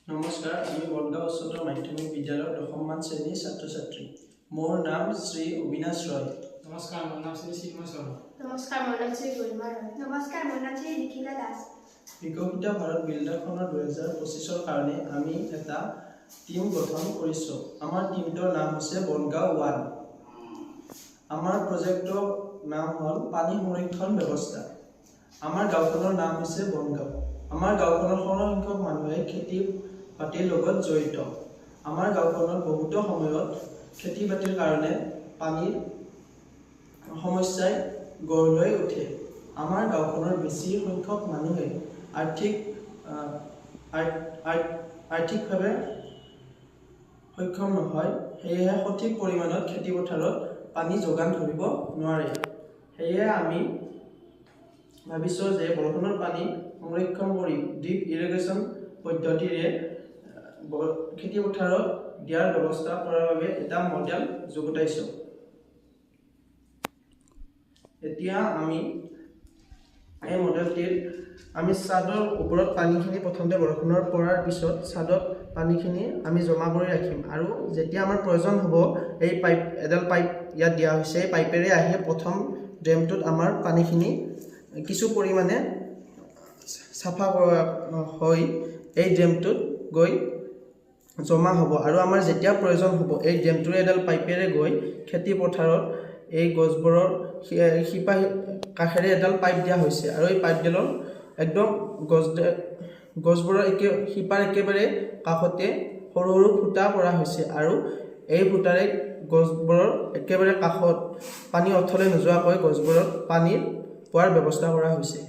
নমস্কাৰ, আমি বনগাঁও উচ্চতৰ মাধ্যমিক বিদ্যালয়ৰ ১০ম মান শ্ৰেণীৰ ছাত্ৰ-ছাত্ৰী। মোৰ নাম শ্ৰী অবিনাশ ৰয়। নমস্কাৰ, মোৰ নাম শ্ৰী চিন্ময় শৰ্মা। নমস্কাৰ, মোৰ নাম শ্ৰী গৰিমা ৰয়। নমস্কাৰ, মোৰ নাম শ্ৰী নিখিলা দাস। বিকশিত ভাৰত বিল্ডাৰখনৰ ২০২৫ৰ কাৰণে আমি এটা টিম গঠন কৰিছোঁ। আমাৰ টিমটোৰ নাম হৈছে বনগাঁও 1। আমাৰ প্ৰজেক্টৰ নাম হ'ল পানী সংৰক্ষণ ব্যৱস্থা। আমাৰ গাঁওখনৰ নাম হৈছে বনগাঁও। আমাৰ গাঁওখনৰ সৰহসংখ্যক মানুহে খেতি বাতিৰ লগত জড়িত। আমাৰ গাঁওখনত বহুতো সময়ত খেতি বাতিৰ কাৰণে পানীৰ সমস্যাই গঢ় লৈ উঠে। আমাৰ গাঁওখনৰ বেছি সংখ্যক মানুহে আৰ্থিকভাৱে সক্ষম নহয়, সেয়েহে সঠিক পৰিমাণত খেতি পথাৰত পানী যোগান ধৰিব নোৱাৰে। সেয়ে আমি ভাবিছোঁ যে বৰষুণৰ পানী সংৰক্ষণ কৰি ড্ৰিপ ইৰিগেশ্যন পদ্ধতিৰে খেতি পথাৰত দিয়াৰ ব্যৱস্থা কৰাৰ বাবে এটা মডেল যুগুতাইছোঁ। এতিয়া আমি এই মডেলটিত আমি ছাদৰ ওপৰত পানীখিনি প্ৰথমতে বৰষুণৰ পৰাৰ পিছত ছাদত পানীখিনি আমি জমা কৰি ৰাখিম আৰু যেতিয়া আমাৰ প্ৰয়োজন হ'ব এই এডাল পাইপ ইয়াত দিয়া হৈছে, এই পাইপেৰে আহি প্ৰথম ড্ৰেমটোত আমাৰ পানীখিনি কিছু পৰিমাণে চাফা হৈ এই ড্ৰেমটোত গৈ জমা হ'ব আৰু আমাৰ যেতিয়া প্ৰয়োজন হ'ব এই ড্ৰেমটোৰে এডাল পাইপেৰে গৈ খেতি পথাৰত এই গছবোৰৰ শিপা কাষেৰে এডাল পাইপ দিয়া হৈছে আৰু এই পাইপডালৰ একদম গছবোৰৰ শিপাৰ একেবাৰে কাষতে সৰু সৰু ফুটা কৰা হৈছে আৰু এই ফুটাৰে গছবোৰৰ একেবাৰে কাষত পানী অথলে নোযোৱাকৈ গছবোৰত পানী পোৱাৰ ব্যৱস্থা কৰা হৈছে।